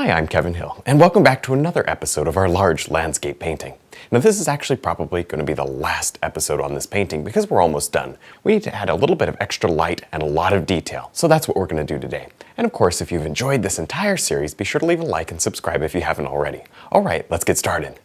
Hi, I'm Kevin Hill, and welcome back to another episode of our large landscape painting. Now this is actually probably going to be the last episode on this painting because we're almost done. We need to add a little bit of extra light and a lot of detail, so that's what we're going to do today. And of course, if you've enjoyed this entire series, be sure to leave a like and subscribe if you haven't already. Alright, let's get started.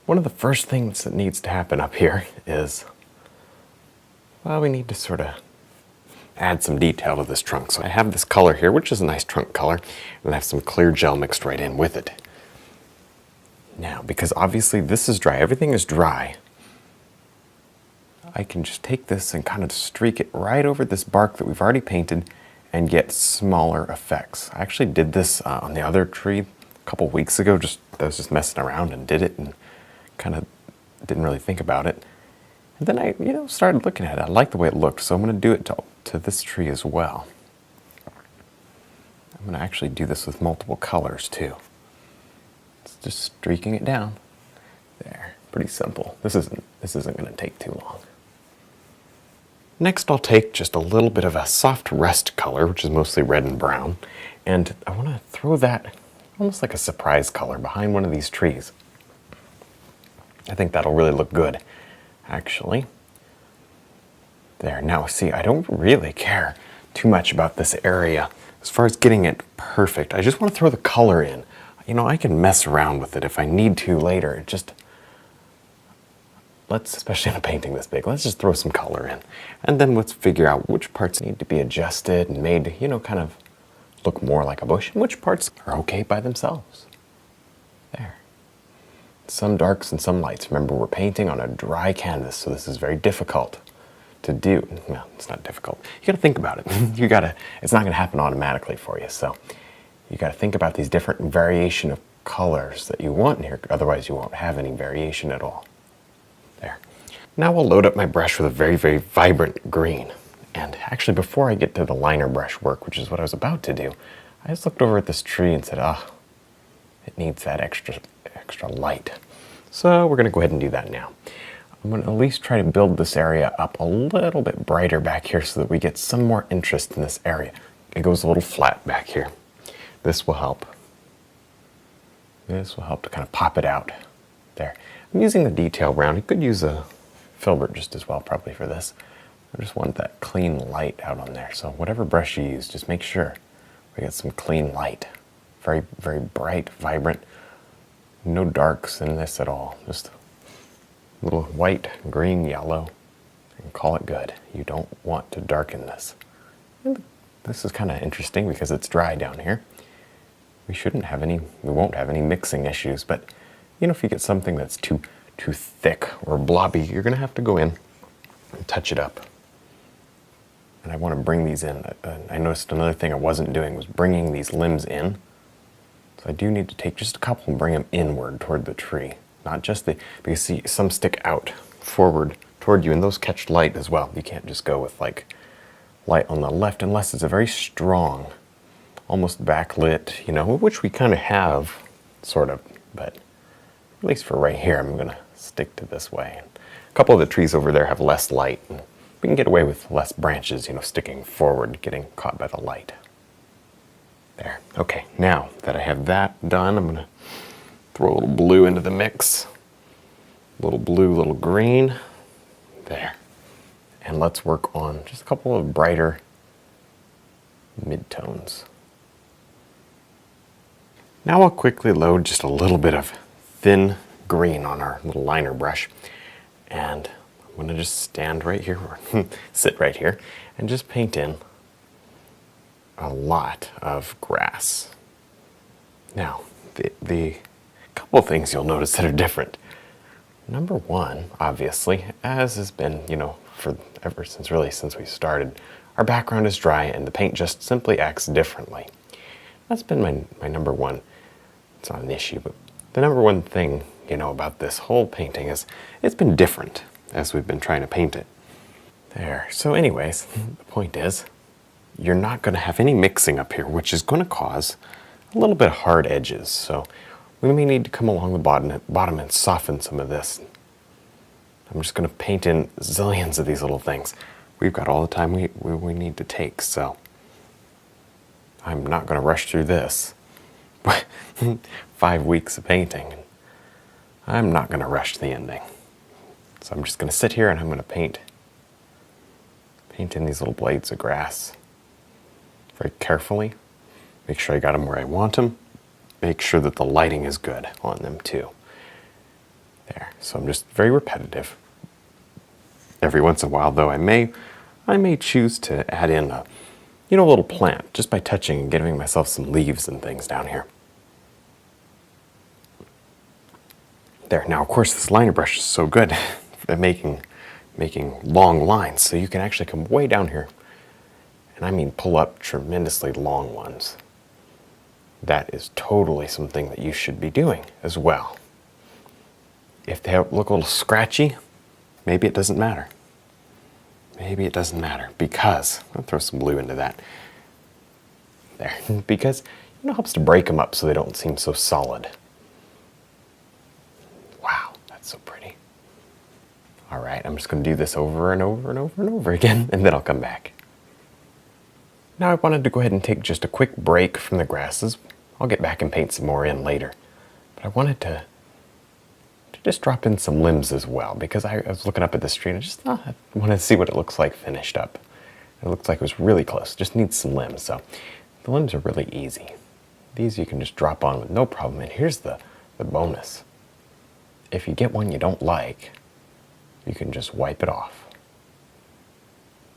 One of the first things that needs to happen up here is, well, we need to sort of add some detail to this trunk. So I have this color here, which is a nice trunk color, and I have some clear gel mixed right in with it. Now, because obviously this is dry, everything is dry, I can just take this and kind of streak it right over this bark that we've already painted and get smaller effects. I actually did this on the other tree a couple weeks ago. I was just messing around and did it and kind of didn't really think about it. And then I, started looking at it. I liked the way it looked, so I'm going to do it to this tree as well. I'm going to actually do this with multiple colors too. It's just streaking it down. There, pretty simple. This isn't going to take too long. Next, I'll take just a little bit of a soft rust color, which is mostly red and brown, and I want to throw that almost like a surprise color behind one of these trees. I think that'll really look good, actually. There, now see, I don't really care too much about this area as far as getting it perfect. I just want to throw the color in. I can mess around with it if I need to later. Especially in a painting this big, let's just throw some color in. And then let's figure out which parts need to be adjusted and made, kind of look more like a bush, and which parts are okay by themselves. There. Some darks and some lights. Remember, we're painting on a dry canvas, so this is very difficult to do. No, it's not difficult. You gotta think about it. It's not gonna happen automatically for you, so you gotta think about these different variation of colors that you want in here, otherwise you won't have any variation at all. There. Now we'll load up my brush with a very, very vibrant green. And actually, before I get to the liner brush work, which is what I was about to do, I just looked over at this tree and said, it needs that extra light. So we're gonna go ahead and do that now. I'm going to at least try to build this area up a little bit brighter back here so that we get some more interest in this area. It goes a little flat back here. This will help. This will help to kind of pop it out. There. I'm using the detail round. You could use a filbert just as well probably for this. I just want that clean light out on there. So whatever brush you use, just make sure we get some clean light. Very, very bright, vibrant. No darks in this at all. Just little white, green, yellow, and call it good. You don't want to darken this. And this is kind of interesting because it's dry down here. We won't have any mixing issues, but if you get something that's too thick or blobby, you're gonna have to go in and touch it up. And I want to bring these in. I noticed another thing I wasn't doing was bringing these limbs in. So I do need to take just a couple and bring them inward toward the tree. Not just because see, some stick out forward toward you, and those catch light as well. You can't just go with light on the left unless it's a very strong, almost backlit, which we kind of have, sort of, but at least for right here, I'm gonna stick to this way. A couple of the trees over there have less light, and we can get away with less branches, sticking forward, getting caught by the light. There, okay, now that I have that done, I'm gonna throw a little blue into the mix. A little blue, little green. There. And let's work on just a couple of brighter midtones. Now I'll quickly load just a little bit of thin green on our little liner brush. And I'm going to just stand right here, or sit right here, and just paint in a lot of grass. Now, the couple things you'll notice that are different. Number one, obviously, as has been, since we started, our background is dry and the paint just simply acts differently. That's been my number one. It's not an issue, but the number one thing, about this whole painting is it's been different as we've been trying to paint it. There. So anyways, the point is, you're not going to have any mixing up here, which is going to cause a little bit of hard edges. So we may need to come along the bottom and soften some of this. I'm just going to paint in zillions of these little things. We've got all the time we need to take, so I'm not going to rush through this. 5 weeks of painting. I'm not going to rush the ending. So I'm just going to sit here and I'm going to paint in these little blades of grass very carefully. Make sure I got them where I want them. Make sure that the lighting is good on them too. There. So I'm just very repetitive. Every once in a while, though, I may choose to add in a little plant just by touching and giving myself some leaves and things down here. There. Now, of course, this liner brush is so good at making long lines, so you can actually come way down here, and I mean pull up tremendously long ones. That is totally something that you should be doing as well. If they look a little scratchy, maybe it doesn't matter. Maybe it doesn't matter because, I'll throw some blue into that. There, because it helps to break them up so they don't seem so solid. Wow, that's so pretty. All right, I'm just going to do this over and over and over and over again, and then I'll come back. Now I wanted to go ahead and take just a quick break from the grasses. I'll get back and paint some more in later. But I wanted to just drop in some limbs as well, because I was looking up at this tree and I wanted to see what it looks like finished up. It looks like it was really close, just needs some limbs. So the limbs are really easy. These you can just drop on with no problem. And here's the bonus. If you get one you don't like, you can just wipe it off.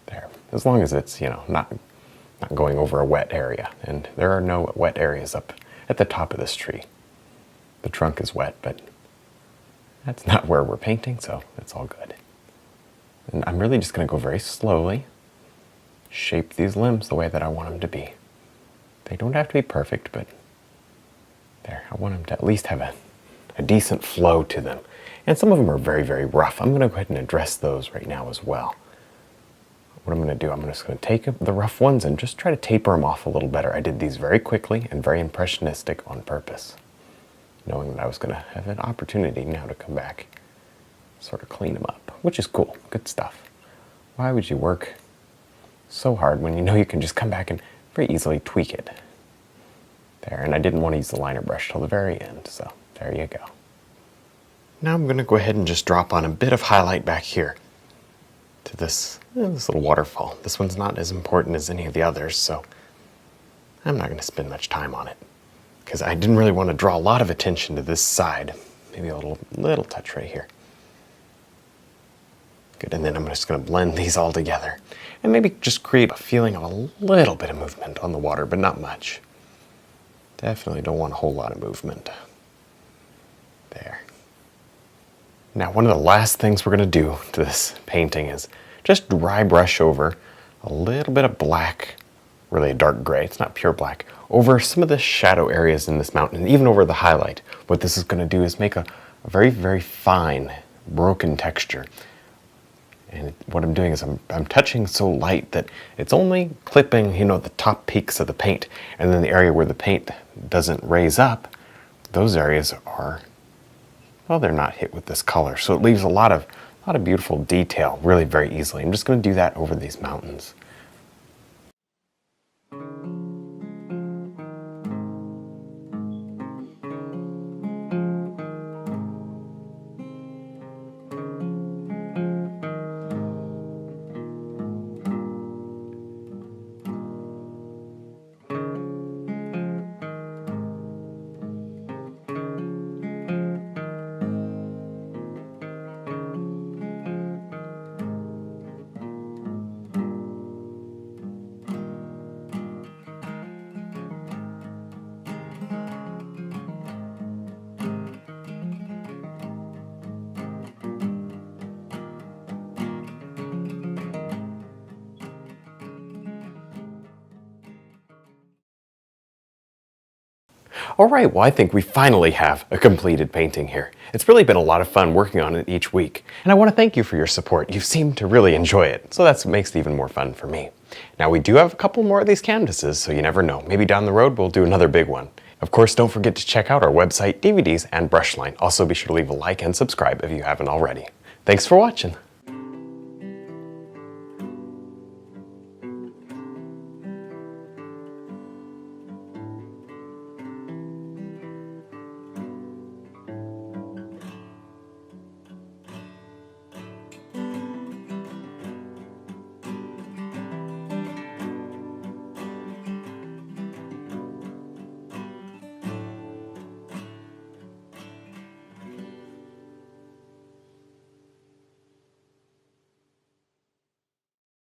There. As long as it's, not going over a wet area. And there are no wet areas up at the top of this tree. The trunk is wet, but that's not where we're painting, so it's all good. And I'm really just going to go very slowly, shape these limbs the way that I want them to be. They don't have to be perfect, but there, I want them to at least have a decent flow to them. And some of them are very, very rough. I'm going to go ahead and address those right now as well. What I'm going to do, I'm just going to take the rough ones and just try to taper them off a little better. I did these very quickly and very impressionistic on purpose, knowing that I was going to have an opportunity now to come back, sort of clean them up, which is cool, good stuff. Why would you work so hard when you know you can just come back and very easily tweak it? There, and I didn't want to use the liner brush till the very end, so there you go. Now I'm going to go ahead and just drop on a bit of highlight back here to this little waterfall. This one's not as important as any of the others, so I'm not going to spend much time on it, because I didn't really want to draw a lot of attention to this side. Maybe a little touch right here. Good, and then I'm just going to blend these all together and maybe just create a feeling of a little bit of movement on the water, but not much. Definitely don't want a whole lot of movement. There. Now, one of the last things we're going to do to this painting is just dry brush over a little bit of black, really a dark gray, it's not pure black, over some of the shadow areas in this mountain, and even over the highlight. What this is going to do is make a very, very fine, broken texture. And what I'm doing is I'm touching so light that it's only clipping, the top peaks of the paint, and then the area where the paint doesn't raise up, those areas are, well, they're not hit with this color. So it leaves a lot of beautiful detail really very easily. I'm just going to do that over these mountains. All right, well, I think we finally have a completed painting here. It's really been a lot of fun working on it each week, and I want to thank you for your support. You seem to really enjoy it, so that's what makes it even more fun for me. Now, we do have a couple more of these canvases, so you never know. Maybe down the road we'll do another big one. Of course, don't forget to check out our website, DVDs, and brush line. Also, be sure to leave a like and subscribe if you haven't already. Thanks for watching.